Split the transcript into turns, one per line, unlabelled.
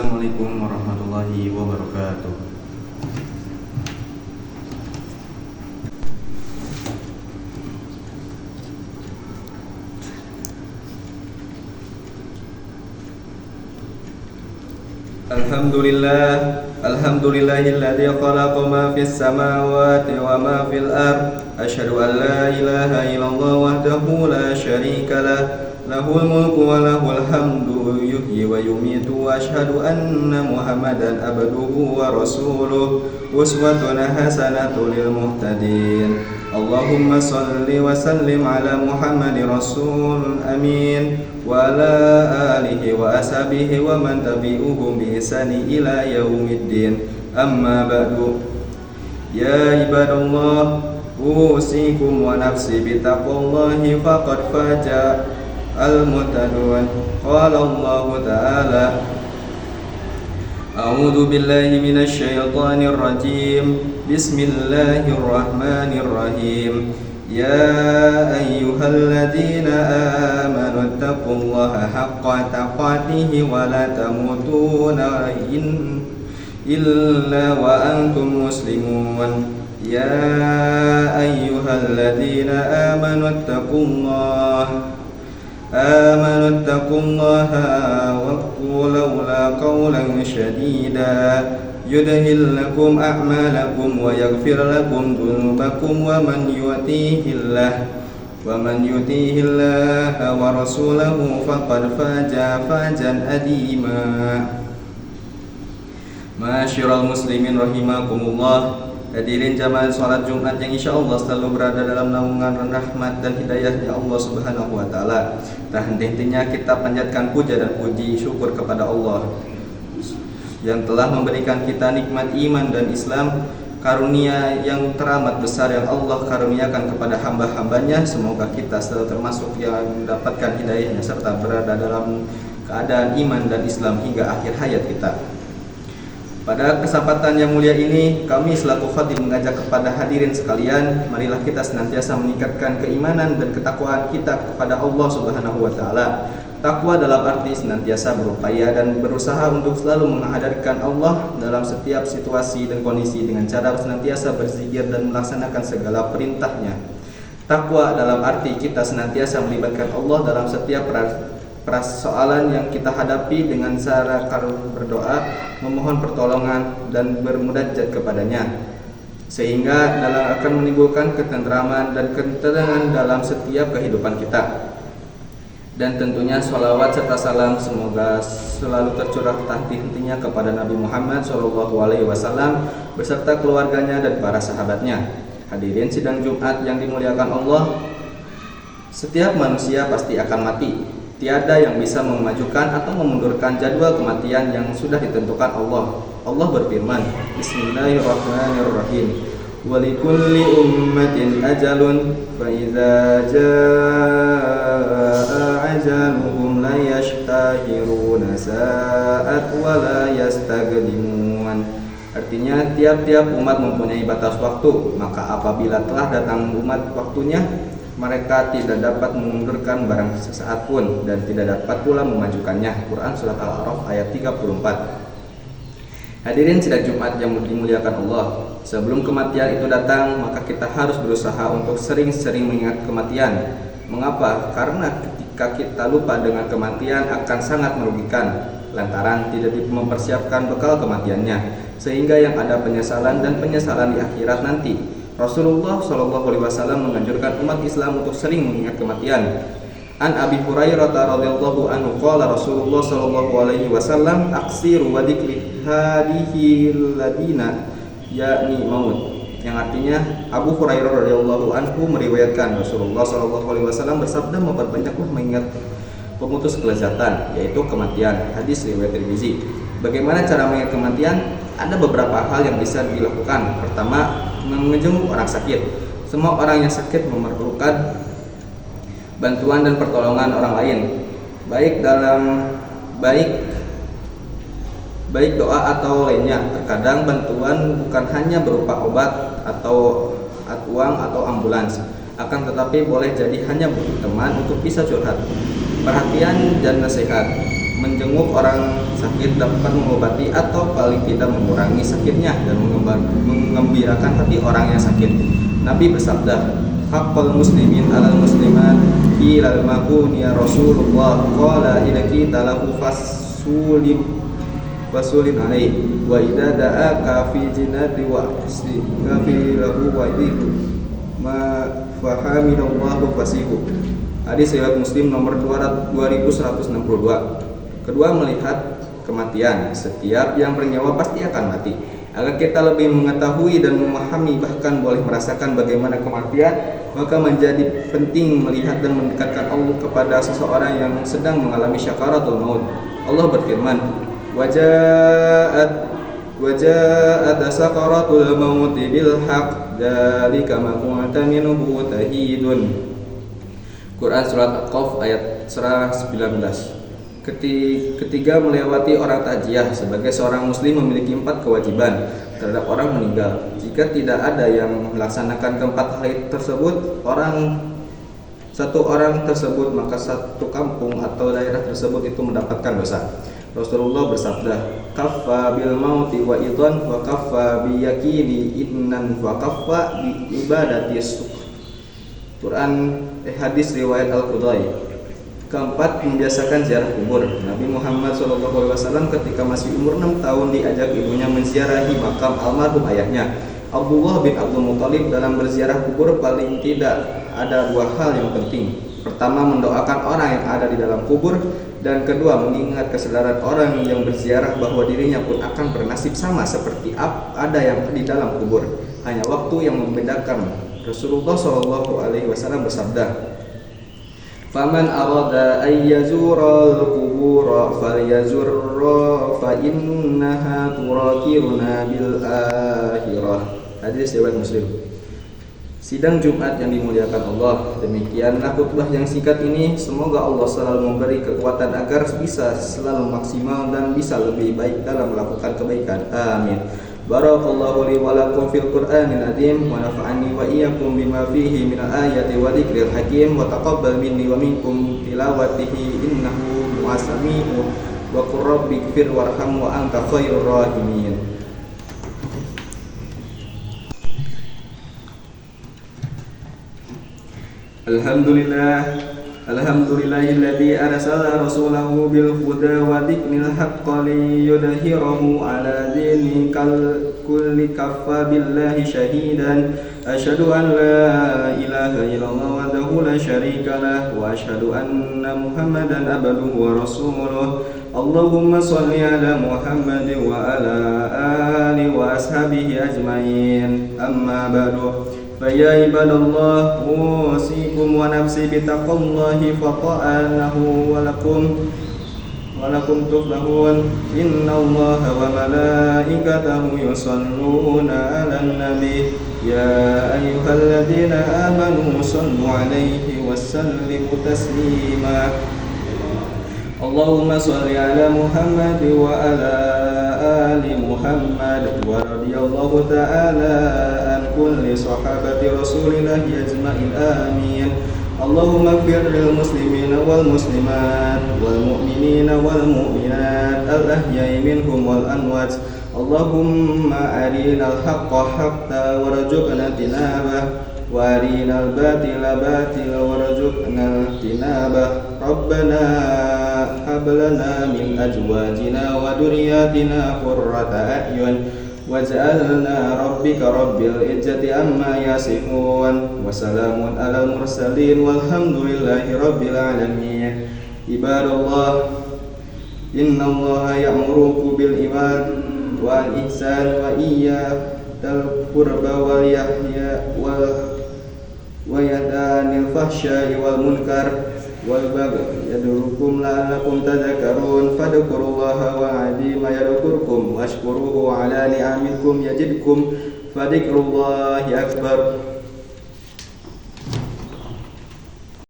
Assalamualaikum warahmatullahi wabarakatuh. Alhamdulillahilladzi khalaqa ma fis samawati wa ma fil ard. Asyhadu an la ilaha illallah wahdahu la syarika lah. Lahul mulku wa lahul hamdu yuhyi wa yumitu wa asyhadu anna Muhammadan abduhu wa rasuluh uswatun hasanatun lil muhtadin. Allahumma salli wa sallim ala Muhammadin rasul amin wa ala alihi wa ashabihi wa man tabi'uhum bi ihsani ila yaumiddin. Amma ba'du. Ya ibadallah, usikum wa nafsi bitaqwallahi faqad faja al-muttaqun. Qala Allah Ta'ala, A'udzu billahi minasy syaithanir rajim. Bismillahirrahmanirrahim. Ya ayyuhalladzina amanu taqullaha haqqa taqatih wa la tamutunna illa wa antum muslimun. Ya ayyuhalladzina amanu taqullaha wa qulu qawlan shadida yudhil lakum a'malakum wa yaghfir lakum dhunubakum wa man yuti'illah wa rasulahu faqad faza fawzan adima. Ma'asyiral muslimin rahimakumullah. Hadirin jamaah salat Jumat yang insyaallah selalu berada dalam naungan rahmat dan hidayahnya Allah Subhanahu wa taala. Tak henti-hentinya kita panjatkan puja dan puji syukur kepada Allah yang telah memberikan kita nikmat iman dan Islam, karunia yang teramat besar yang Allah karuniakan kepada hamba-hambanya. Semoga kita selalu termasuk yang mendapatkan hidayahnya serta berada dalam keadaan iman dan Islam hingga akhir hayat kita. Pada kesempatan yang mulia ini, kami selaku khatib mengajak kepada hadirin sekalian, marilah kita senantiasa meningkatkan keimanan dan ketakwaan kita kepada Allah Subhanahu wa taala. Takwa dalam arti senantiasa berupaya dan berusaha untuk selalu menghadirkan Allah dalam setiap situasi dan kondisi dengan cara senantiasa berzikir dan melaksanakan segala perintahnya. Takwa dalam arti kita senantiasa melibatkan Allah dalam setiap persoalan yang kita hadapi dengan cara berdoa, memohon pertolongan dan bermunajat kepadanya, sehingga akan menimbulkan ketentraman dan ketenangan dalam setiap kehidupan kita. Dan tentunya sholawat serta salam semoga selalu tercurah tak henti-hentinya kepada Nabi Muhammad SAW beserta keluarganya dan para sahabatnya. Hadirin sidang Jumat yang dimuliakan Allah, setiap manusia pasti akan mati. Tiada yang bisa memajukan atau memundurkan jadwal kematian yang sudah ditentukan Allah. Allah berfirman, Bismillahirrahmanirrahim. Walikulli ummatin ajalun fa idza jaa ajaluhum la yashtahiruna sa'at wa la yastaqdimun. Artinya tiap-tiap umat mempunyai batas waktu, maka apabila telah datang umat waktunya, mereka tidak dapat mengundurkan barang sesaat pun dan tidak dapat pula memajukannya. Quran surat Al-A'raf ayat 34. Hadirin sidang Jumat yang dimuliakan Allah, sebelum kematian itu datang, maka kita harus berusaha untuk sering-sering mengingat kematian. Mengapa? Karena ketika kita lupa dengan kematian akan sangat merugikan, lantaran tidak mempersiapkan bekal kematiannya, sehingga yang ada penyesalan dan penyesalan di akhirat nanti. Rasulullah SAW menganjurkan umat Islam untuk sering mengingat kematian. An Abi Hurairah radhiyallahu anhu qala Rasulullah SAW aksiru wa dzikri hadihi ladina yakni maut, yang artinya Abu Hurairah radhiyallahu anhu meriwayatkan Rasulullah SAW bersabda, memperbanyaklah mengingat pemutus kelezatan, yaitu kematian. Hadis riwayat Tirmizi. Bagaimana cara mengingat kematian? Ada beberapa hal yang bisa dilakukan. Pertama, menjenguk orang sakit. Semua orang yang sakit memerlukan bantuan dan pertolongan orang lain, baik doa atau lainnya. Terkadang bantuan bukan hanya berupa obat atau uang atau ambulans, akan tetapi boleh jadi hanya butuh teman untuk bisa curhat, perhatian dan nasihat. menjenguk orang sakit dapat mengobati atau paling tidak mengurangi sakitnya dan mengembirakan hati orang yang sakit. Nabi bersabda, haqqul muslimin alal muslimat qila makun ya Rasulullah qala idza kita lahu fasulin alaih wa idza da'aka fi jinnati wa istighfi lahu wa idiku ma fahamidallahu fasihu. Hadis riwayat Muslim nomor 2162. Kedua, melihat kematian. Setiap yang bernyawa pasti akan mati. Agar kita lebih mengetahui dan memahami, bahkan boleh merasakan bagaimana kematian, maka menjadi penting melihat dan mendekatkan Allah kepada seseorang yang sedang mengalami syakaratul maut. Allah berfirman, Waja'at sakaratul maut bil haqq dzalika ma kunta minhu tahidun. Quran surat Al-Qaf ayat 19. Ketiga, melewati orang takziah. Sebagai seorang muslim memiliki 4 kewajiban terhadap orang meninggal. Jika tidak ada yang melaksanakan keempat hal tersebut, satu orang tersebut, maka satu kampung atau daerah tersebut itu mendapatkan dosa. Rasulullah bersabda, kaffa bil mauti wa idhan wa kaffa bi yakini idnan wa kaffa bi ibadati suq. Hadis riwayat Al-Qudai. Keempat, membiasakan ziarah kubur. Nabi Muhammad SAW ketika masih umur 6 tahun diajak ibunya menziarahi makam almarhum ayahnya Abdullah bin Abdul Muthalib. Dalam berziarah kubur paling tidak ada 2 hal yang penting. Pertama, mendoakan orang yang ada di dalam kubur, dan kedua, mengingat kesadaran orang yang berziarah bahwa dirinya pun akan bernasib sama seperti ada yang di dalam kubur. Hanya waktu yang membedakan. Rasulullah SAW bersabda, faman arada ay yazura al-qubur falyazurra fa innaha turakiruna bil akhirah. Hadis riwayat Muslim. Sidang Jumat yang dimuliakan Allah, demikianlah khutbah yang singkat ini. Semoga Allah selalu memberi kekuatan agar bisa selalu maksimal dan bisa lebih baik dalam melakukan kebaikan. Amin. Barakallahu li wa lakum fil Qur'anil azim wa nafa'ani wa iyyakum bima fihi minal ayati wa dzikril hakim wa taqabbal minni wa minkum tilawatihi innahu mu'asami'u wa qur rabbighfir warham wa anta khairur rahimin. Alhamdulillahilladzi arsala rasulahu bil huda wa dzikril haqqi liyudhhirahu ala dini kulli kaffa billahi shahidan. Asyhadu an la ilaha illallah wahdahu la syarika lah wa asyhadu anna Muhammadan abduhu wa rasuluh. Allahumma shalli ala Muhammad wa ala ali wa ashabihi ajmain. Amma ba'du. Faya ibadallah, usikum wa nafsi bitaqwallahi faqa'anahu wa lakum tuflahun. Innallaha wa malaikatahu yusalluna 'alan nabi ya ayyuhalladzina amanu sallu 'alaihi wa sallimu taslima. Allahumma shalli ala Muhammad wa ala ali Muhammad wa radiyallahu ta'ala an kulli sahabati Rasulillah ajma'in. Amin. Allahumma ighfir lil muslimina wal muslimat wal mu'minina wal mu'minat al ahya'i minhum wal amwat. Allahumma arinal haqqa haqqan warzuqna tinabah wa arinal batila batila warzuqna tinabah. Rabbana hab lana min azwajina wa dhurriyyatina qurrata a'yun waj'alna rabbika rabbil izzati amma yasifun wa salamun alal mursalin walhamdulillahi rabbil alamin. Ibadallah, innallaha ya'murukum bil iman wal ihsan wa iyyatal qurba wal yahya wa yadanil fahsya'i wal munkar wal baghi yadurukum la'allakum tadhakkarun. Fadhkurullaha wa'adima yadhkurkum washkuruhu ala ni'amikum yazidkum. Fadhikrullahi akbar.